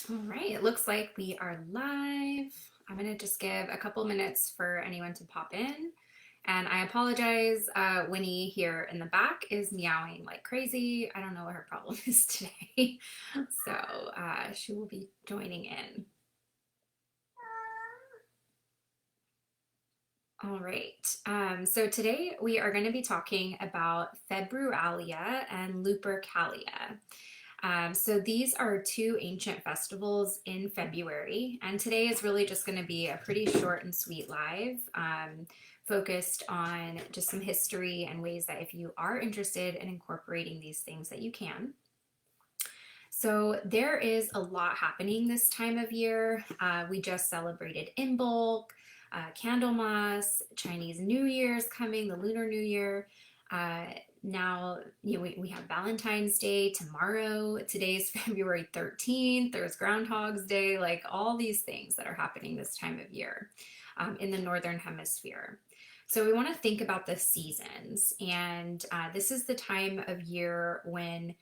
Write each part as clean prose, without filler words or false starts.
All right, it looks like we are live. I'm going to just give a couple minutes for anyone to pop in. And I apologize, Winnie here in the back is meowing like crazy. I don't know what her problem is today. So she will be joining in. All right, so today we are going to be talking about Februalia and Lupercalia. So these are two ancient festivals in February, and today is really just going to be a pretty short and sweet live, focused on just some history and ways that if you are interested in incorporating these things that you can. So there is a lot happening this time of year. We just celebrated Imbolc, Candlemas, Chinese New Year's coming, the Lunar New Year. Uh, Now, we have Valentine's Day tomorrow. Today's February 13th. There's Groundhog's Day, like all these things that are happening this time of year in the Northern Hemisphere. So we want to think about the seasons. And this is the time of year when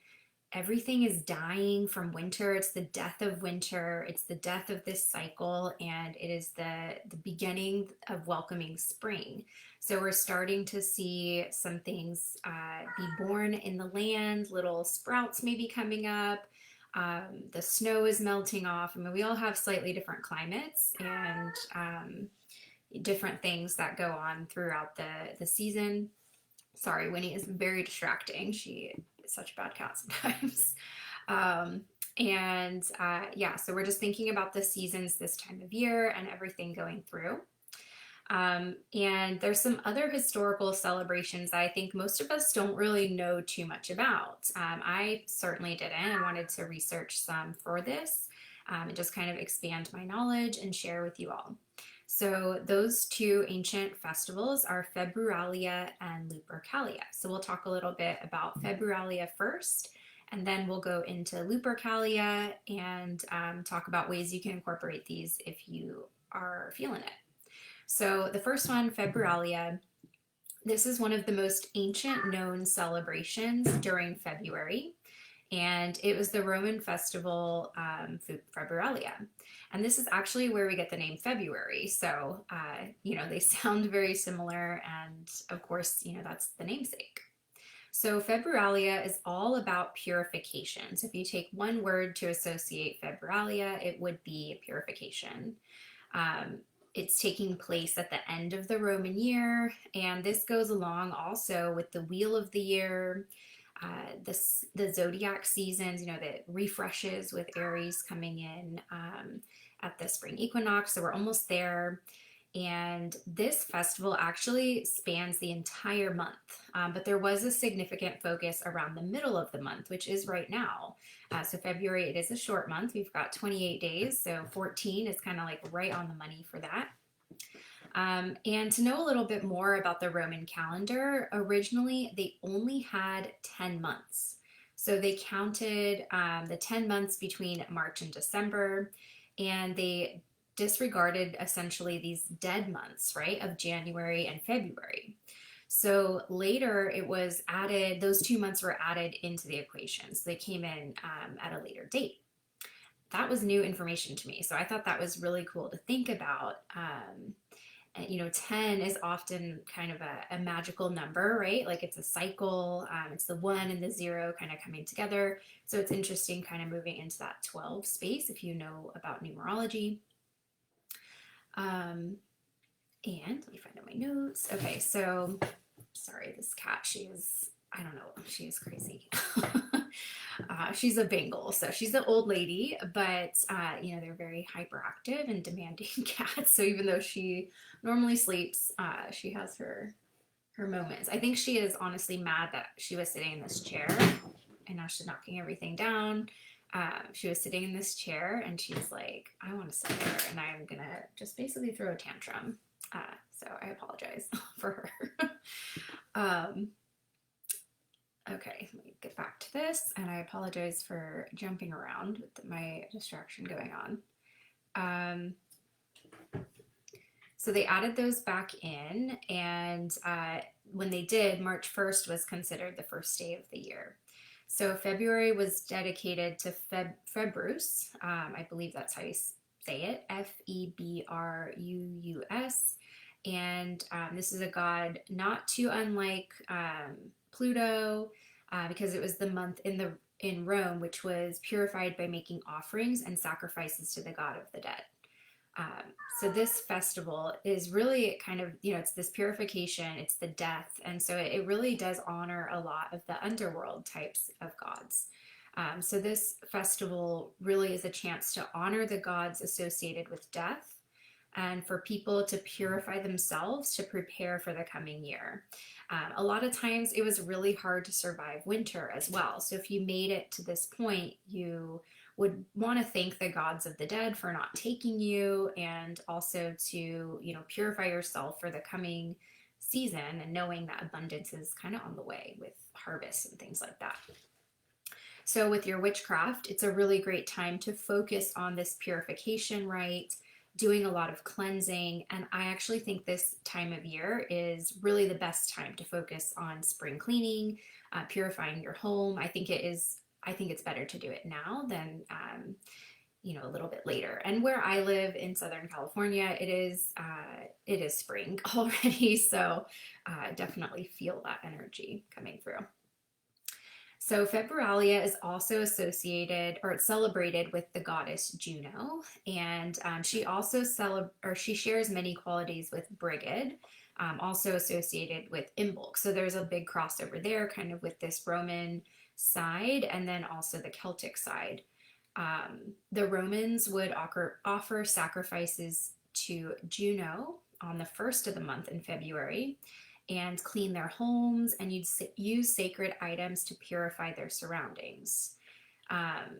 everything is dying from winter. It's the death of winter. It's the death of this cycle, and it is the beginning of welcoming spring. So we're starting to see some things be born in the land. Little sprouts may be coming up. The snow is melting off. I mean, we all have slightly different climates and different things that go on throughout the season. Sorry, Winnie is very distracting. She is such a bad cat sometimes. Yeah, so we're just thinking about the seasons this time of year and everything going through. And there's some other historical celebrations that I think most of us don't really know too much about. I certainly didn't. I wanted to research some for this and just kind of expand my knowledge and share with you all. So those two ancient festivals are Februalia and Lupercalia. So we'll talk a little bit about Februalia first, and then we'll go into Lupercalia and talk about ways you can incorporate these if you are feeling it. So the first one, Februalia, this is one of the most ancient known celebrations during February, and it was the Roman festival Februalia. And this is actually where we get the name February. So, they sound very similar, and of course, that's the namesake. So Februalia is all about purification. So if you take one word to associate Februalia, it would be purification. It's taking place at the end of the Roman year, and this goes along also with the wheel of the year, the zodiac seasons, that refreshes with Aries coming in at the spring equinox. So we're almost there. And this festival actually spans the entire month, but there was a significant focus around the middle of the month, which is right now. So February, it is a short month. We've got 28 days, so 14 is kind of like right on the money for that. And to know a little bit more about the Roman calendar, originally they only had 10 months. So they counted the 10 months between March and December, and they disregarded essentially these dead months, right, of January and February. So later it was added, those 2 months were added into the equation. So they came in at a later date. That was new information to me. So I thought that was really cool to think about. 10 is often kind of a magical number, right? Like it's a cycle. It's the 1 and the 0 kind of coming together. So it's interesting kind of moving into that 12 space if you know about numerology. And let me find out my notes. Okay, so sorry, this cat, I don't know, she is crazy. She's a Bengal, so she's an old lady, but they're very hyperactive and demanding cats. So even though she normally sleeps, she has her moments. I think she is honestly mad that she was sitting in this chair, and now she's knocking everything down. She was sitting in this chair, and she's like, "I want to sit there," and I'm gonna just basically throw a tantrum. So I apologize for her. Okay, let me get back to this, and I apologize for jumping around with my distraction going on. So they added those back in, and when they did, March 1st was considered the first day of the year. So February was dedicated to Februs. I believe that's how you say it, Februs. And this is a god not too unlike Pluto, because it was the month in Rome, which was purified by making offerings and sacrifices to the god of the dead. Um, so this festival is really kind of, it's this purification, it's the death, and so it really does honor a lot of the underworld types of gods. So this festival really is a chance to honor the gods associated with death and for people to purify themselves to prepare for the coming year. A lot of times it was really hard to survive winter as well. So if you made it to this point, you would want to thank the gods of the dead for not taking you, and also to, purify yourself for the coming season, and knowing that abundance is kind of on the way with harvests and things like that. So with your witchcraft, it's a really great time to focus on this purification rite, doing a lot of cleansing. And I actually think this time of year is really the best time to focus on spring cleaning, purifying your home. I think it's better to do it now than a little bit later. And where I live in Southern California, it is spring already, so definitely feel that energy coming through. So Februalia is also associated, or it's celebrated with the goddess Juno, and she also she shares many qualities with Brigid, also associated with Imbolc. So there's a big crossover there, kind of with this Roman side, and then also the Celtic side. The Romans would offer sacrifices to Juno on the first of the month in February, and clean their homes, and you'd use sacred items to purify their surroundings.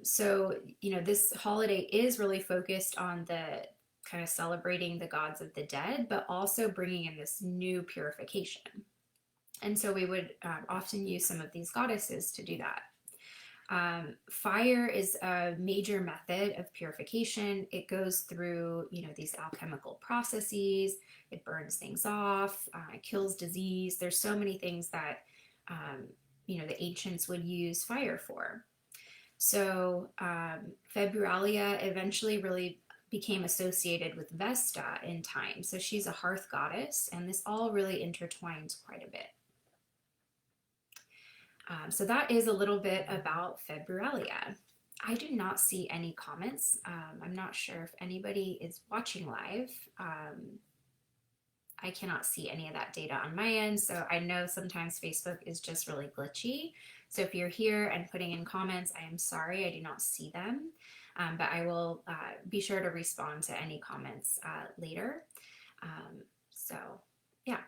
So, this holiday is really focused on the kind of celebrating the gods of the dead, but also bringing in this new purification. And so we would often use some of these goddesses to do that. Fire is a major method of purification. It goes through, these alchemical processes. It burns things off, it kills disease. There's so many things that, the ancients would use fire for. So Februalia eventually really became associated with Vesta in time. So she's a hearth goddess, and this all really intertwines quite a bit. So that is a little bit about Februalia. I do not see any comments. I'm not sure if anybody is watching live. I cannot see any of that data on my end, so I know sometimes Facebook is just really glitchy. So if you're here and putting in comments, I am sorry, I do not see them, but I will be sure to respond to any comments later. So yeah,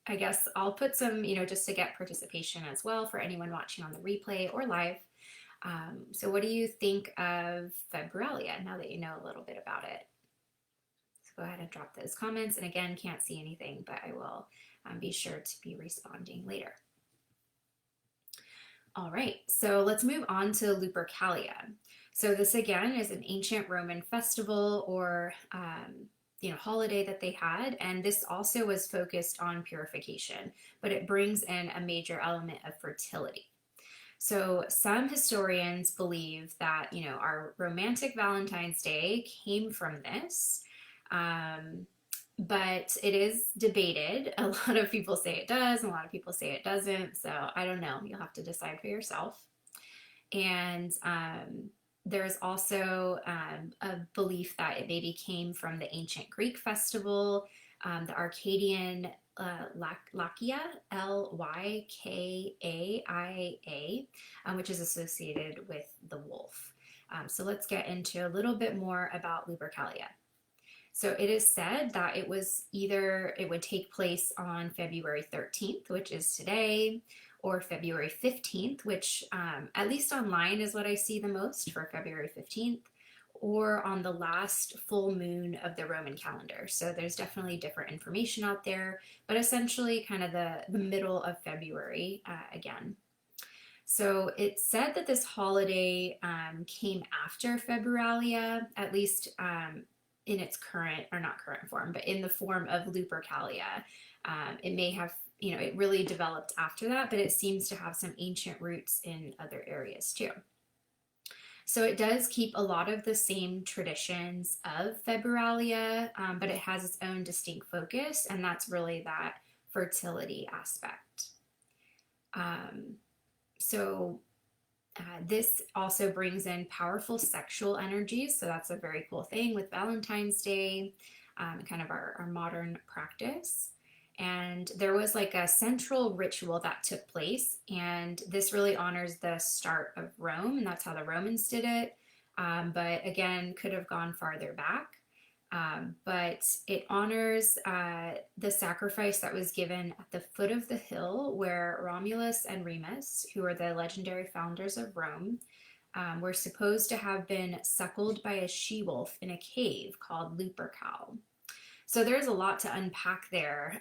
I guess I'll put some, just to get participation as well for anyone watching on the replay or live. So what do you think of Februalia now that you know a little bit about it? Go ahead and drop those comments. And again, can't see anything, but I will be sure to be responding later. All right, so let's move on to Lupercalia. So this again is an ancient Roman festival or holiday that they had, and this also was focused on purification, but it brings in a major element of fertility. So some historians believe that our romantic Valentine's Day came from this. But it is debated. A lot of people say it does, and a lot of people say it doesn't. So I don't know. You'll have to decide for yourself. And there's also a belief that it maybe came from the ancient Greek festival, the Arcadian Lykaia, Lykaia, which is associated with the wolf. So let's get into a little bit more about Lupercalia. So it is said that it would take place on February 13th, which is today, or February 15th, which at least online is what I see the most for February 15th, or on the last full moon of the Roman calendar. So there's definitely different information out there, but essentially kind of the middle of February again. So it's said that this holiday came after Februalia, at least in its current, or not current form, but in the form of Lupercalia. It may have it really developed after that, but it seems to have some ancient roots in other areas too. So it does keep a lot of the same traditions of Februalia, but it has its own distinct focus, and that's really that fertility aspect. Um, so this also brings in powerful sexual energies, so that's a very cool thing with Valentine's Day, kind of our modern practice. And there was like a central ritual that took place, and this really honors the start of Rome, and that's how the Romans did it. But again, could have gone farther back. But it honors the sacrifice that was given at the foot of the hill where Romulus and Remus, who are the legendary founders of Rome, were supposed to have been suckled by a she-wolf in a cave called Lupercal. So there's a lot to unpack there.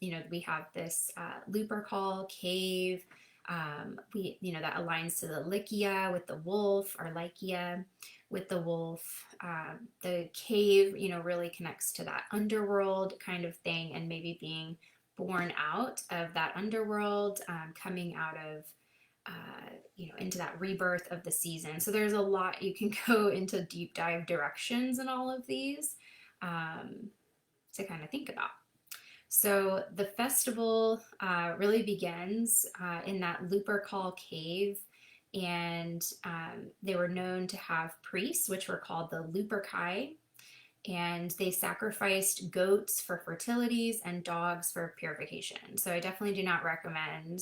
We have this Lupercal cave. That aligns to the Lycia with the wolf, or Lycia with the wolf. The cave, really connects to that underworld kind of thing, and maybe being born out of that underworld, coming out of, into that rebirth of the season. So there's a lot you can go into deep dive directions in all of these to kind of think about. So the festival really begins in that Lupercal cave, and they were known to have priests, which were called the Luperci, and they sacrificed goats for fertilities and dogs for purification. So I definitely do not recommend,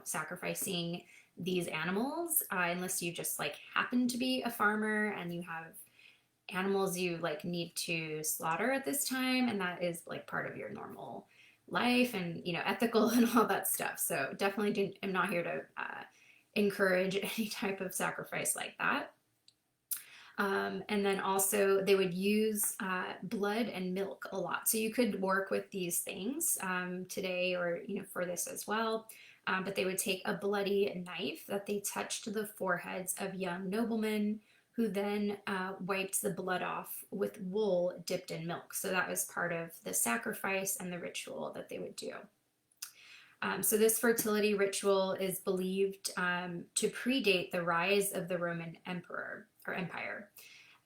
sacrificing these animals unless you just like happen to be a farmer and you have animals you like need to slaughter at this time, and that is like part of your normal life and ethical and all that stuff. So definitely am not here to encourage any type of sacrifice like that. And then also they would use blood and milk a lot. So you could work with these things today, or for this as well. But they would take a bloody knife that they touched to the foreheads of young noblemen, who then wiped the blood off with wool dipped in milk. So that was part of the sacrifice and the ritual that they would do. So this fertility ritual is believed to predate the rise of the Roman emperor or empire,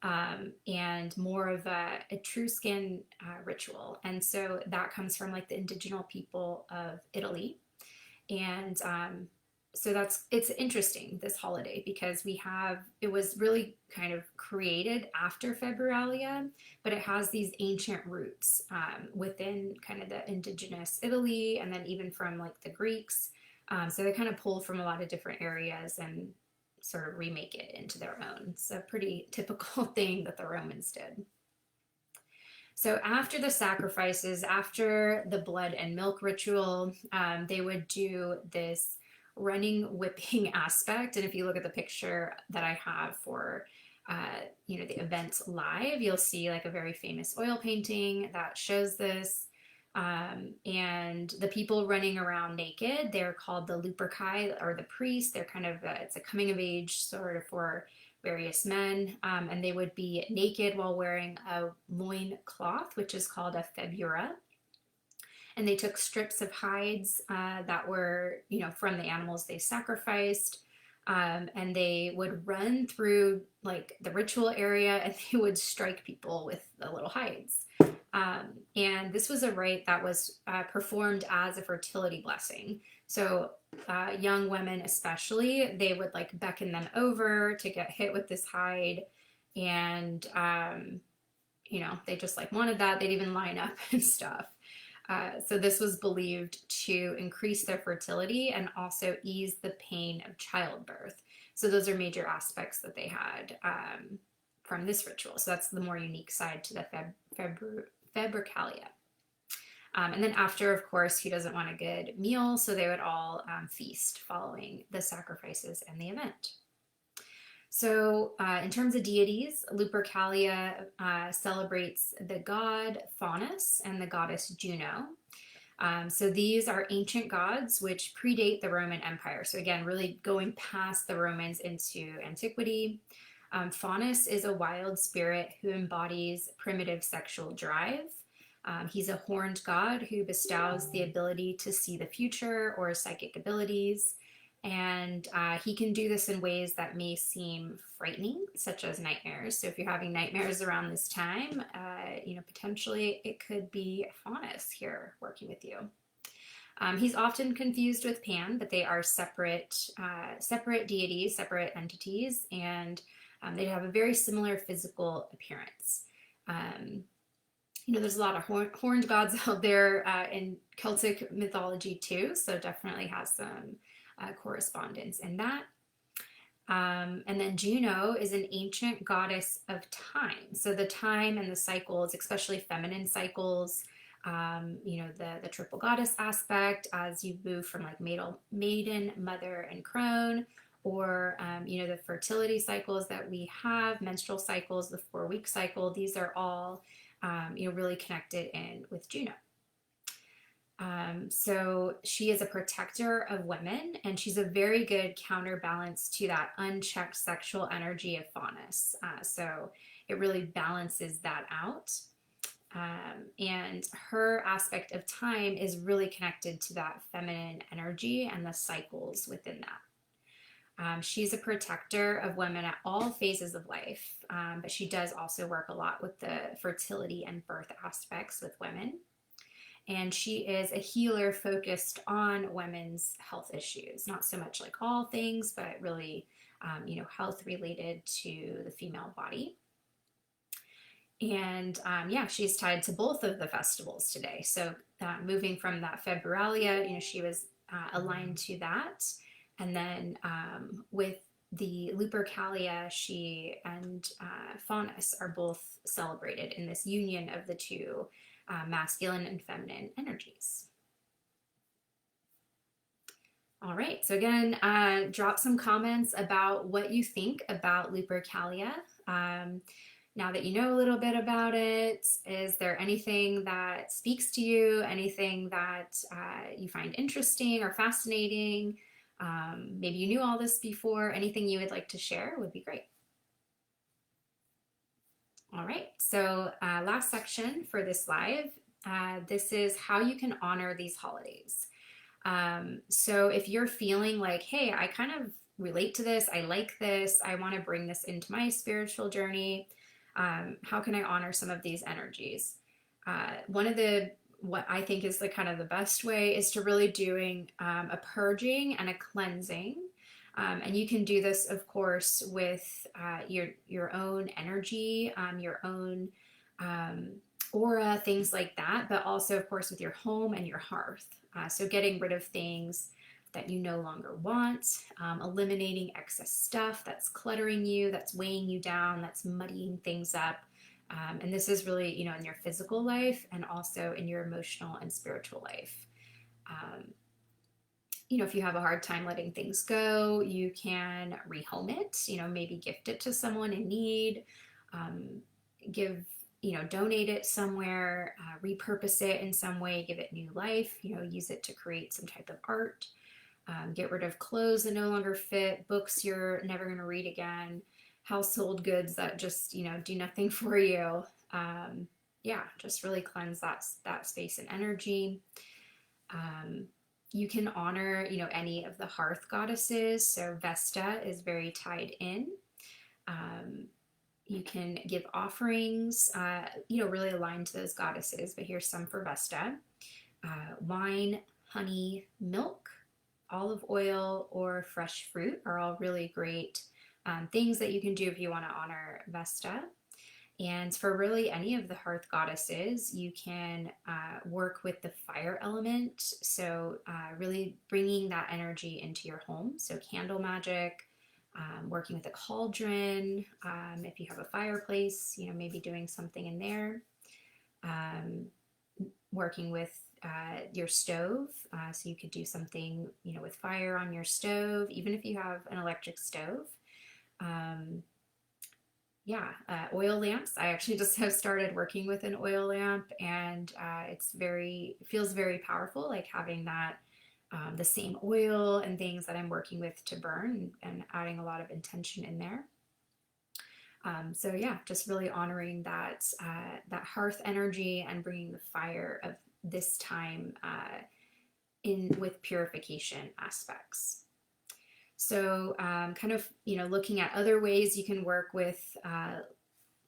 and more of a Etruscan ritual. And so that comes from like the indigenous people of Italy. And so it's interesting, this holiday, because it was really kind of created after Februalia, but it has these ancient roots within kind of the indigenous Italy, and then even from like the Greeks. So they kind of pull from a lot of different areas and sort of remake it into their own. It's a pretty typical thing that the Romans did. So after the sacrifices, after the blood and milk ritual, they would do this running whipping aspect. And if you look at the picture that I have for the event live, you'll see like a very famous oil painting that shows this. And the people running around naked, they're called the Luperci, or the priests. They're kind of it's a coming of age sort of for various men, and they would be naked while wearing a loin cloth, which is called a febura. And they took strips of hides that were, from the animals they sacrificed, and they would run through like the ritual area, and they would strike people with the little hides. And this was a rite that was performed as a fertility blessing. So young women especially, they would like beckon them over to get hit with this hide, and they just like wanted that. They'd even line up and stuff. So this was believed to increase their fertility and also ease the pain of childbirth. So those are major aspects that they had from this ritual. So that's the more unique side to the Februalia. And then after, of course, who doesn't want a good meal? So they would all feast following the sacrifices and the event. So in terms of deities, Lupercalia celebrates the god Faunus and the goddess Juno. So these are ancient gods which predate the Roman Empire. So again, really going past the Romans into antiquity. Faunus is a wild spirit who embodies primitive sexual drive. He's a horned god who bestows the ability to see the future or psychic abilities. And he can do this in ways that may seem frightening, such as nightmares. So if you're having nightmares around this time, potentially it could be Faunus here working with you. He's often confused with Pan, but they are separate deities, separate entities, and they have a very similar physical appearance. There's a lot of horned gods out there in Celtic mythology too, so definitely has some correspondence in that. And then Juno is an ancient goddess of time. So the time and the cycles, especially feminine cycles, the triple goddess aspect as you move from like maiden, mother, and crone, or, the fertility cycles that we have, menstrual cycles, the 4-week cycle, these are all, really connected in with Juno. So she is a protector of women, and she's a very good counterbalance to that unchecked sexual energy of Faunus. So it really balances that out. And her aspect of time is really connected to that feminine energy and the cycles within that. She's a protector of women at all phases of life, but she does also work a lot with the fertility and birth aspects with women. And she is a healer focused on women's health issues, not so much like all things, but really, health related to the female body. And she's tied to both of the festivals today. So moving from that Februalia, she was aligned to that. And then with the Lupercalia, she and Faunus are both celebrated in this union of the two masculine and feminine energies. All right, so again, drop some comments about what you think about Lupercalia. Now that you know a little bit about it, is there anything that speaks to you, anything that you find interesting or fascinating? Maybe you knew all this before, anything you would like to share would be great. All right, so last section for this live, this is how you can honor these holidays. So if you're feeling like, hey, I kind of relate to this, I like this, I want to bring this into my spiritual journey, how can I honor some of these energies? What I think is the kind of the best way is to really doing a purging and a cleansing. And you can do this, of course, with your own energy, your own aura, things like that, but also, of course, with your home and your hearth. So getting rid of things that you no longer want, eliminating excess stuff that's cluttering you, that's weighing you down, that's muddying things up. And this is really, in your physical life and also in your emotional and spiritual life. If you have a hard time letting things go, you can rehome it, maybe gift it to someone in need, donate it somewhere, repurpose it in some way, give it new life, use it to create some type of art, get rid of clothes that no longer fit, books you're never going to read again, household goods that just, do nothing for you. Just really cleanse that space and energy. You can honor, any of the hearth goddesses. So Vesta is very tied in. You can give offerings, really aligned to those goddesses, but here's some for Vesta. Wine, honey, milk, olive oil, or fresh fruit are all really great things that you can do if you want to honor Vesta. And for really any of the hearth goddesses, you can work with the fire element. So really bringing that energy into your home. So candle magic, working with a cauldron. If you have a fireplace, maybe doing something in there. Working with your stove. So you could do something, with fire on your stove, even if you have an electric stove. Oil lamps. I actually just have started working with an oil lamp, and it feels very powerful, like having that the same oil and things that I'm working with to burn, and adding a lot of intention in there. So yeah, just really honoring that hearth energy and bringing the fire of this time in with purification aspects. So kind of looking at other ways you can work with. Let's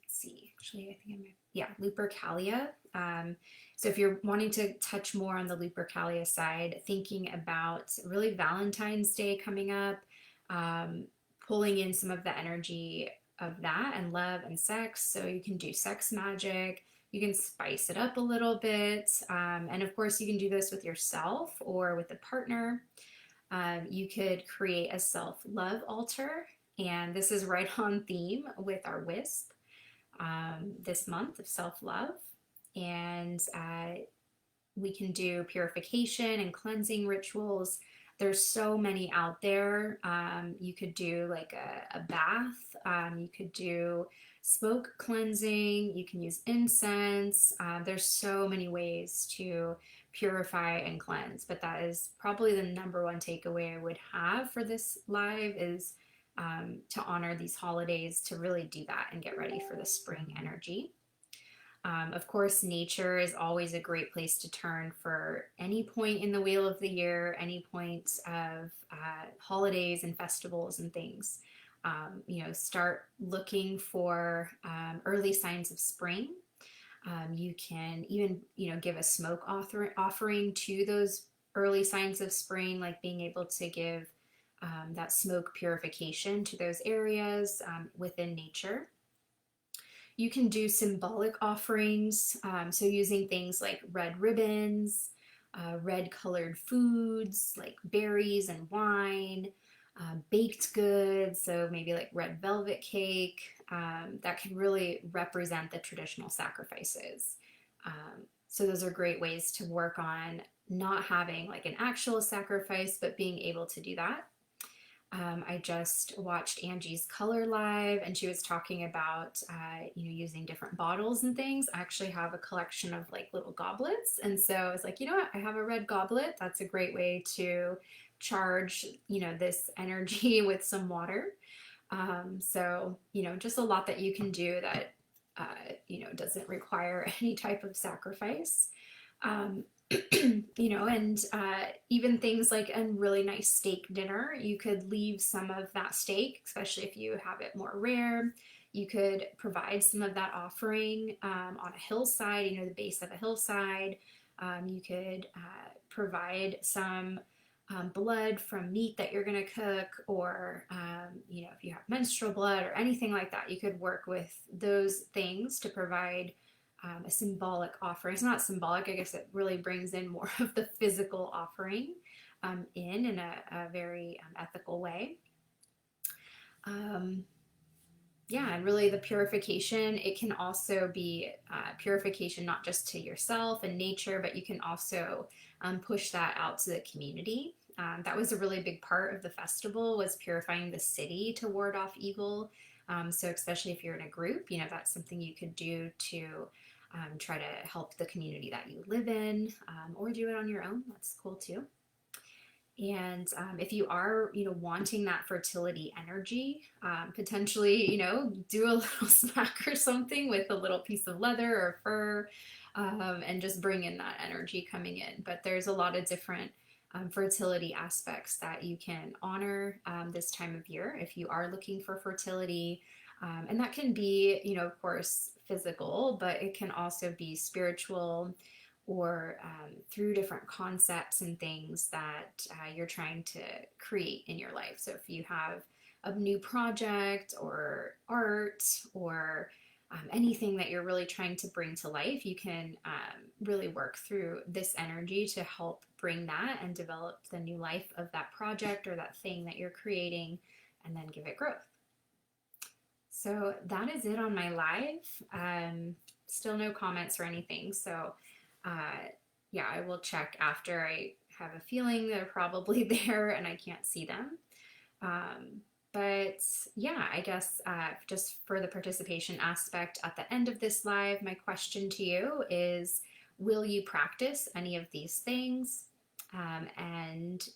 see, actually, I think Lupercalia. So if you're wanting to touch more on the Lupercalia side, thinking about really Valentine's Day coming up, um, pulling in some of the energy of that and love and sex. So you can do sex magic. You can spice it up a little bit. And of course, you can do this with yourself or with a partner. You could create a self love altar. And this is right on theme with our WISP this month of self love. And we can do purification and cleansing rituals. There's so many out there. You could do like a bath. You could do smoke cleansing. You can use incense. There's so many ways to purify and cleanse. But that is probably the number one takeaway I would have for this live is to honor these holidays, to really do that and get ready for the spring energy. Of course, nature is always a great place to turn for any point in the wheel of the year, any point of holidays and festivals and things. Start looking for early signs of spring. You can even, give a smoke offering to those early signs of spring, like being able to give that smoke purification to those areas within nature. You can do symbolic offerings, so using things like red ribbons, red colored foods like berries and wine, baked goods, so maybe like red velvet cake, that can really represent the traditional sacrifices. So those are great ways to work on not having like an actual sacrifice, but being able to do that. I just watched Angie's Color Live, and she was talking about, using different bottles and things. I actually have a collection of like little goblets, and so I was like, you know what? I have a red goblet. That's a great way to charge, this energy with some water. Just a lot that you can do that, doesn't require any type of sacrifice. Um, and even things like a really nice steak dinner, you could leave some of that steak, especially if you have it more rare. You could provide some of that offering on a hillside, the base of a hillside. You could provide some blood from meat that you're going to cook, or, if you have menstrual blood or anything like that, you could work with those things to provide a symbolic offering. It's not symbolic, I guess it really brings in more of the physical offering in a very ethical way. And really the purification, it can also be purification not just to yourself and nature, but you can also push that out to the community. That was a really big part of the festival, was purifying the city to ward off evil. So especially if you're in a group, that's something you could do to try to help the community that you live in, or do it on your own. That's cool too. And if you are, wanting that fertility energy, potentially, do a little smack or something with a little piece of leather or fur, and just bring in that energy coming in. But there's a lot of different fertility aspects that you can honor this time of year if you are looking for fertility. And that can be, of course, physical, but it can also be spiritual, or through different concepts and things that you're trying to create in your life. So if you have a new project or art, or anything that you're really trying to bring to life, you can really work through this energy to help bring that and develop the new life of that project or that thing that you're creating, and then give it growth. So that is it on my live. Still no comments or anything. So I will check after. I have a feeling they're probably there and I can't see them. I guess just for the participation aspect at the end of this live, my question to you is, will you practice any of these things? And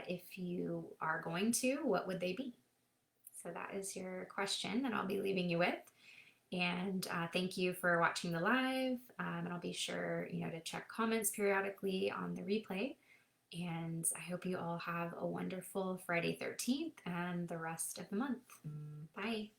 if you are going to, what would they be? So that is your question that I'll be leaving you with. And thank you for watching the live. And I'll be sure, to check comments periodically on the replay. And I hope you all have a wonderful Friday 13th and the rest of the month. Bye.